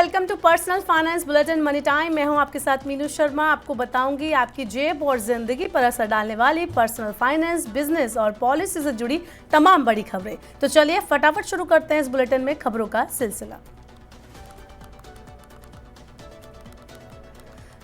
Welcome to personal finance bulletin money time. मैं हूं आपके साथ मीनू शर्मा। आपको बताऊंगी आपकी जेब और जिंदगी पर असर डालने वाली पर्सनल फाइनेंस, बिजनेस और पॉलिसी से जुड़ी तमाम बड़ी खबरें। तो चलिए फटाफट शुरू करते हैं इस बुलेटिन में खबरों का सिलसिला।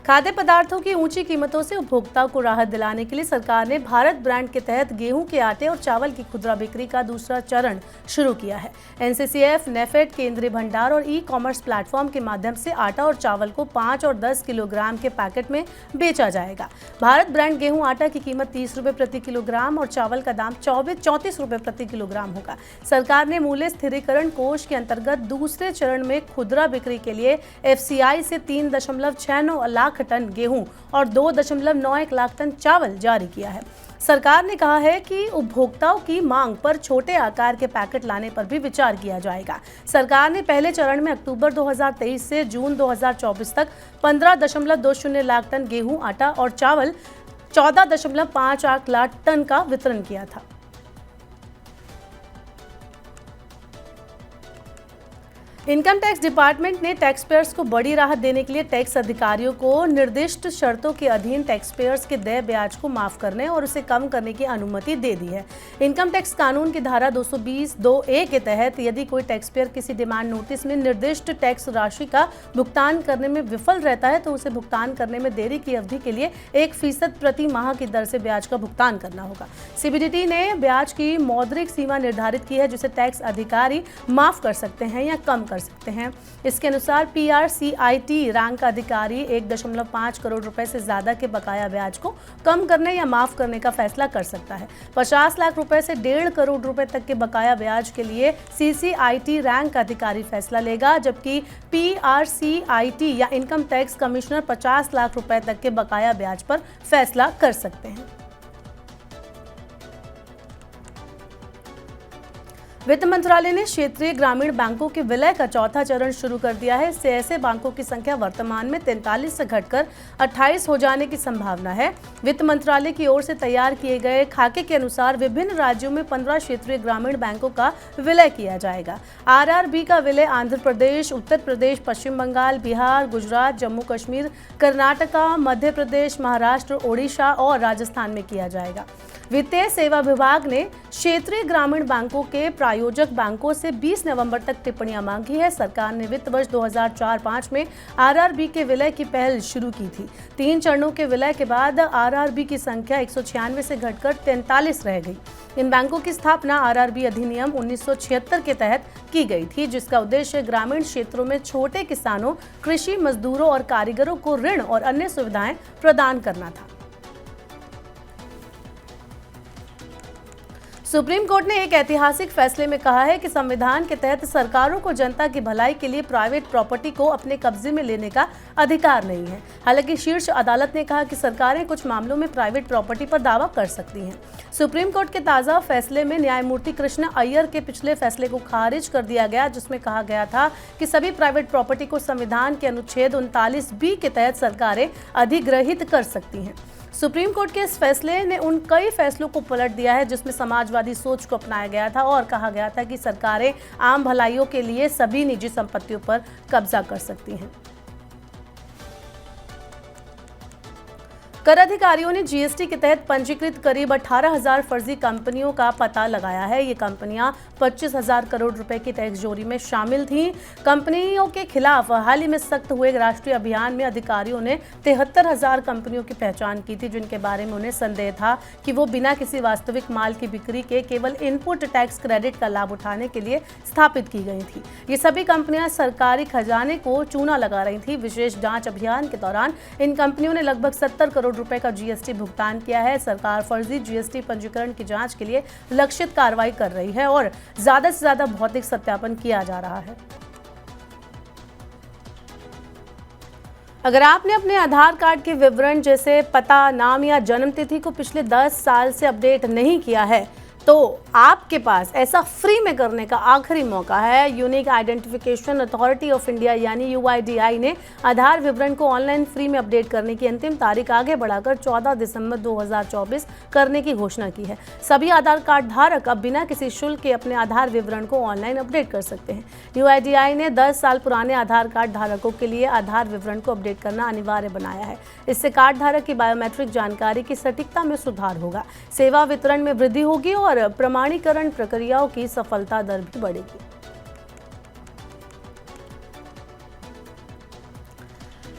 खाद्य पदार्थों की ऊंची कीमतों से उपभोक्ताओं को राहत दिलाने के लिए सरकार ने भारत ब्रांड के तहत गेहूं के आटे और चावल की खुदरा बिक्री का दूसरा चरण शुरू किया है। एनसीसीएफ, नेफेड, केंद्रीय भंडार और ई कॉमर्स प्लेटफॉर्म के माध्यम से आटा और चावल को 5 और 10 किलोग्राम के पैकेट में बेचा जाएगा। भारत ब्रांड गेहूं आटा की कीमत 30 रुपये प्रति किलोग्राम और चावल का दाम 34 रुपये प्रति किलोग्राम होगा। सरकार ने मूल्य स्थिरीकरण कोष के अंतर्गत दूसरे चरण में खुदरा बिक्री के लिए एफसीआई से 3.69 लाख टन गेहूं और 2.91 लाख टन चावल जारी किया है। सरकार ने कहा है कि उपभोक्ताओं की मांग पर छोटे आकार के पैकेट लाने पर भी विचार किया जाएगा। सरकार ने पहले चरण में अक्टूबर 2023 से जून 2024 तक 15.20 लाख टन गेहूं, आटा और चावल 14.58 लाख टन का वितरण किया था। इनकम टैक्स डिपार्टमेंट ने टैक्स पेयर्स को बड़ी राहत देने के लिए टैक्स अधिकारियों को निर्दिष्ट शर्तों के अधीन टैक्स पेयर्स के देय ब्याज को माफ करने और उसे कम करने की अनुमति दे दी है। इनकम टैक्स कानून की धारा 220(2)(a) के तहत यदि कोई टैक्स पेयर किसी डिमांड नोटिस में निर्दिष्ट टैक्स राशि का भुगतान करने में विफल रहता है तो उसे भुगतान करने में देरी की अवधि के लिए 1% प्रति माह की दर से ब्याज का भुगतान करना होगा। सीबीडीटी ने ब्याज की मौद्रिक सीमा निर्धारित की है जिसे टैक्स अधिकारी माफ कर सकते हैं या कम कर सकते हैं। इसके अनुसार पीआरसीआईटी रैंक का अधिकारी 1.5 करोड़ रुपए से ज्यादा के बकाया ब्याज को कम करने या माफ करने का फैसला कर सकता है। 50 लाख रुपए से 1.5 करोड़ रुपए तक के बकाया ब्याज के लिए सीसीआईटी रैंक का अधिकारी फैसला लेगा, जबकि पीआरसीआईटी या इनकम टैक्स कमिश्नर 50 लाख रुपए तक के बकाया ब्याज पर फैसला कर सकते हैं। वित्त मंत्रालय ने क्षेत्रीय ग्रामीण बैंकों के विलय का चौथा चरण शुरू कर दिया है। इससे ऐसे बैंकों की संख्या वर्तमान में 43 से घटकर 28 हो जाने की संभावना है। वित्त मंत्रालय की ओर से तैयार किए गए खाके के अनुसार विभिन्न राज्यों में 15 क्षेत्रीय ग्रामीण बैंकों का विलय किया जाएगा। आरआरबी का विलय आंध्र प्रदेश, उत्तर प्रदेश, पश्चिम बंगाल, बिहार, गुजरात, जम्मू कश्मीर, कर्नाटका, मध्य प्रदेश, महाराष्ट्र, ओडिशा और राजस्थान में किया जाएगा। वित्तीय सेवा विभाग ने क्षेत्रीय ग्रामीण बैंकों के प्रायोजक बैंकों से 20 नवंबर तक टिप्पणियां मांगी है। सरकार ने वित्त वर्ष 2004-05 में आरआरबी के विलय की पहल शुरू की थी। 3 चरणों के विलय के बाद आरआरबी की संख्या 196 से घटकर 43 रह गई। इन बैंकों की स्थापना आरआरबी अधिनियम 1976 के तहत की गई थी, जिसका उद्देश्य ग्रामीण क्षेत्रों में छोटे किसानों, कृषि मजदूरों और कारीगरों को ऋण और अन्य सुविधाएं प्रदान करना था। सुप्रीम कोर्ट ने एक ऐतिहासिक फैसले में कहा है कि संविधान के तहत सरकारों को जनता की भलाई के लिए प्राइवेट प्रॉपर्टी को अपने कब्जे में लेने का अधिकार नहीं है। हालांकि शीर्ष अदालत ने कहा कि सरकारें कुछ मामलों में प्राइवेट प्रॉपर्टी पर दावा कर सकती हैं। सुप्रीम कोर्ट के ताज़ा फैसले में न्यायमूर्ति कृष्णा अय्यर के पिछले फैसले को खारिज कर दिया गया, जिसमें कहा गया था कि सभी प्राइवेट प्रॉपर्टी को संविधान के अनुच्छेद 39(b) के तहत सरकारें अधिग्रहित कर सकती हैं। सुप्रीम कोर्ट के इस फैसले ने उन कई फैसलों को पलट दिया है जिसमें समाजवादी सोच को अपनाया गया था और कहा गया था कि सरकारें आम भलाइयों के लिए सभी निजी संपत्तियों पर कब्जा कर सकती हैं। कर अधिकारियों ने जीएसटी के तहत पंजीकृत करीब 18,000 फर्जी कंपनियों का पता लगाया है। ये कंपनियां 25,000 करोड़ रुपए की टैक्स चोरी में शामिल थीं। कंपनियों के खिलाफ हाल ही में सख्त हुए राष्ट्रीय अभियान में अधिकारियों ने 73,000 कंपनियों की पहचान की थी, जिनके बारे में उन्हें संदेह था कि वो बिना किसी वास्तविक माल की बिक्री के केवल इनपुट टैक्स क्रेडिट का लाभ उठाने के लिए स्थापित की गई थी। ये सभी कंपनियां सरकारी खजाने को चूना लगा रही थी। विशेष जांच अभियान के दौरान इन कंपनियों ने लगभग 70 करोड़ रुपए का जीएसटी भुगतान किया है। सरकार फर्जी जीएसटी पंजीकरण की जांच के लिए लक्षित कार्रवाई कर रही है और ज्यादा से ज्यादा भौतिक सत्यापन किया जा रहा है। अगर आपने अपने आधार कार्ड के विवरण जैसे पता, नाम या जन्म तिथि को पिछले 10 साल से अपडेट नहीं किया है तो आपके पास ऐसा फ्री में करने का आखिरी मौका है। Unique identification authority of India यानी UIDAI ने आधार विवरण को ऑनलाइन फ्री में अपडेट करने की अंतिम तारीख आगे बढ़ाकर 14 दिसंबर 2024 करने की घोषणा की है। सभी आधार कार्ड धारक अब बिना किसी शुल्क के अपने आधार विवरण को ऑनलाइन अपडेट कर सकते हैं। UIDAI ने 10 साल पुराने आधार कार्ड धारकों के लिए आधार विवरण को अपडेट करना अनिवार्य बनाया है। इससे कार्ड धारक की बायोमेट्रिक जानकारी की सटीकता में सुधार होगा, सेवा वितरण में वृद्धि होगी और प्रमाणीकरण प्रक्रियाओं की सफलता दर भी बढ़ेगी।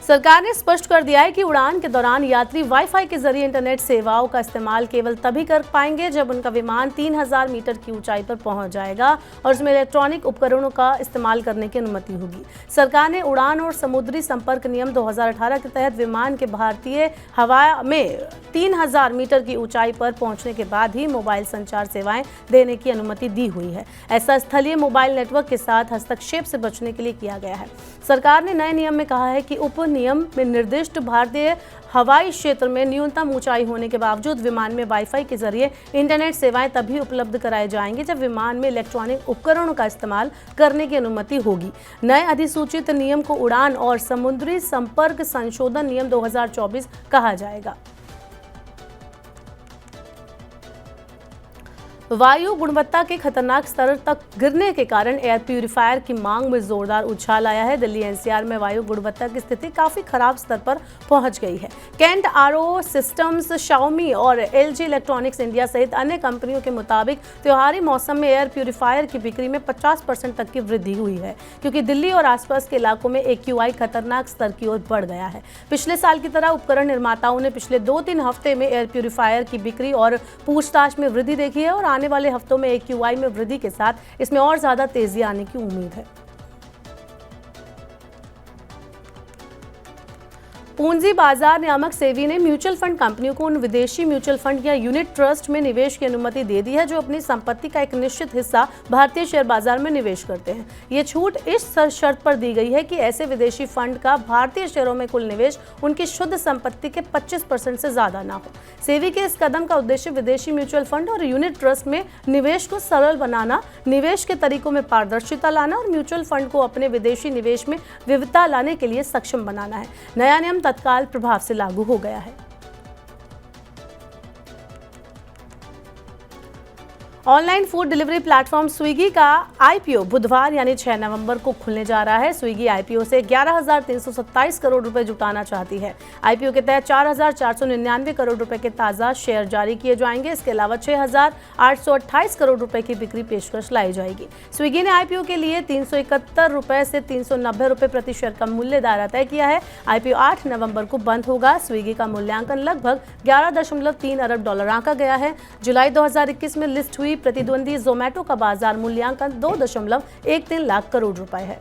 सरकार ने स्पष्ट कर दिया है कि उड़ान के दौरान यात्री वाईफाई के जरिए इंटरनेट सेवाओं का इस्तेमाल केवल तभी कर पाएंगे जब उनका विमान 3000 मीटर की ऊंचाई पर पहुंच जाएगा और उसमें इलेक्ट्रॉनिक उपकरणों का इस्तेमाल करने की अनुमति होगी। सरकार ने उड़ान और समुद्री संपर्क नियम 2018 के तहत विमान के भारतीय हवा में 3000 मीटर की ऊंचाई पर पहुंचने के बाद ही मोबाइल संचार सेवाएं देने की अनुमति दी हुई है। ऐसा स्थलीय मोबाइल नेटवर्क के साथ हस्तक्षेप से बचने के लिए किया गया है। सरकार ने नए नियम में कहा है कि उप नियम में निर्दिष्ट भारतीय हवाई क्षेत्र में न्यूनतम ऊंचाई होने के बावजूद विमान में वाईफाई के जरिए इंटरनेट सेवाएं तभी उपलब्ध कराई जाएंगी जब विमान में इलेक्ट्रॉनिक उपकरणों का इस्तेमाल करने की अनुमति होगी। नए अधिसूचित नियम को उड़ान और समुद्री संपर्क संशोधन नियम 2024 कहा जाएगा। वायु गुणवत्ता के खतरनाक स्तर तक गिरने के कारण एयर प्यूरिफायर की मांग में जोरदार उछाल आया है। दिल्ली NCR में वायु गुणवत्ता की स्थिति काफी खराब स्तर पर पहुंच गई है। कैंट RO सिस्टम्स, Xiaomi और LG इलेक्ट्रॉनिक्स इंडिया सहित अन्य कंपनियों के मुताबिक त्योहारी मौसम में एयर प्यूरिफायर की बिक्री में 50% तक की वृद्धि हुई है, क्योंकि दिल्ली और आसपास के इलाकों में AQI खतरनाक स्तर की ओर बढ़ गया है। पिछले साल की तरह उपकरण निर्माताओं ने पिछले 2-3 हफ्ते में एयर प्यूरिफायर की बिक्री और पूछताछ में वृद्धि देखी है और आने वाले हफ्तों में AQI में वृद्धि के साथ इसमें और ज्यादा तेजी आने की उम्मीद है। पूंजी बाजार नियामक सेबी ने म्यूचुअल फंड कंपनियों को उन विदेशी म्यूचुअल फंड या यूनिट ट्रस्ट में निवेश की अनुमति दे दी है जो अपनी संपत्ति का एक निश्चित हिस्सा भारतीय शेयर बाजार में निवेश करते हैं। ये छूट इस शर्त पर दी गई है कि ऐसे विदेशी फंड का भारतीय शेयरों में कुल निवेश उनकी शुद्ध संपत्ति के 25% से ज्यादा ना हो। सेबी के इस कदम का उद्देश्य विदेशी म्यूचुअल फंड और यूनिट ट्रस्ट में निवेश को सरल बनाना, निवेश के तरीकों में पारदर्शिता लाना और म्यूचुअल फंड को अपने विदेशी निवेश में विविधता लाने के लिए सक्षम बनाना है। नया नियम तत्काल प्रभाव से लागू हो गया है। Online food delivery platform Swiggy का IPO बुधवार यानी 6 नवंबर को खुलने जा रहा है। स्विगी IPO से 11,327 करोड़ रुपए जुटाना चाहती है। IPO के तहत 4,499 करोड़ रुपए के ताज़ा शेयर जारी किए जाएंगे। इसके अलावा 6,828 करोड़ रुपए की बिक्री पेशकश लाई जाएगी। स्विगी ने IPO के लिए 371 रुपए से 390 रुपए प्रति शेयर का मूल्य दायरा तय किया है। IPO 8 नवंबर को बंद होगा। स्विगी का मूल्यांकन लगभग 11.3 अरब डॉलर आंका गया है। जुलाई 2021 में लिस्ट हुई प्रतिद्वंदी जोमैटो का बाजार मूल्यांकन 2.13 लाख करोड़ रुपए है।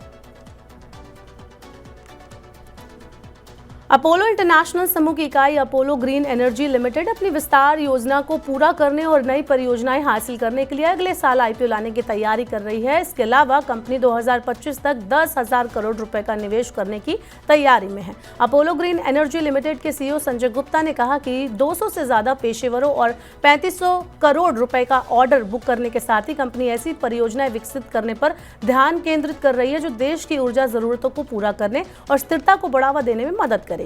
अपोलो इंटरनेशनल समूह की इकाई अपोलो ग्रीन एनर्जी लिमिटेड अपनी विस्तार योजना को पूरा करने और नई परियोजनाएं हासिल करने के लिए अगले साल IPO लाने की तैयारी कर रही है। इसके अलावा कंपनी 2025 तक 10,000 करोड़ रुपए का निवेश करने की तैयारी में है। अपोलो ग्रीन एनर्जी लिमिटेड के CEO संजय गुप्ता ने कहा कि 200 से ज्यादा पेशेवरों और 3500 करोड़ रुपए का ऑर्डर बुक करने के साथ ही कंपनी ऐसी परियोजनाएं विकसित करने पर ध्यान केंद्रित कर रही है जो देश की ऊर्जा जरूरतों को पूरा करने और स्थिरता को बढ़ावा देने में मदद करेंगे।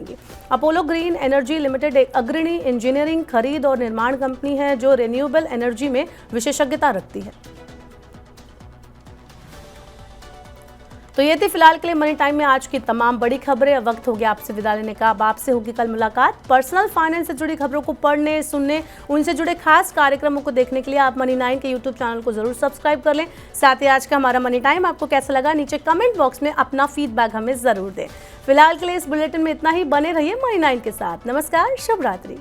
अपोलो ग्रीन एनर्जी लिमिटेड एक अग्रणी इंजीनियरिंग, खरीद और निर्माण कंपनी है जो रिन्यूएबल एनर्जी में विशेषज्ञता रखती है। तो ये थी फिलहाल के लिए मनी टाइम में आज की तमाम बड़ी खबरें। अब वक्त हो गया आपसे विदा लेने का। अब आपसे होगी कल मुलाकात। पर्सनल फाइनेंस से जुड़ी खबरों को पढ़ने, सुनने, उनसे जुड़े खास कार्यक्रमों को देखने के लिए आप मनी 9 के YouTube चैनल को जरूर सब्सक्राइब कर लें। साथ ही आज का हमारा मनी टाइम आपको कैसा लगा नीचे कमेंट बॉक्स में अपना फीडबैक हमें जरूर दें। फिलहाल के लिए इस बुलेटिन में इतना ही। बने रहिए मनी 9 के साथ। नमस्कार, शुभ रात्रि।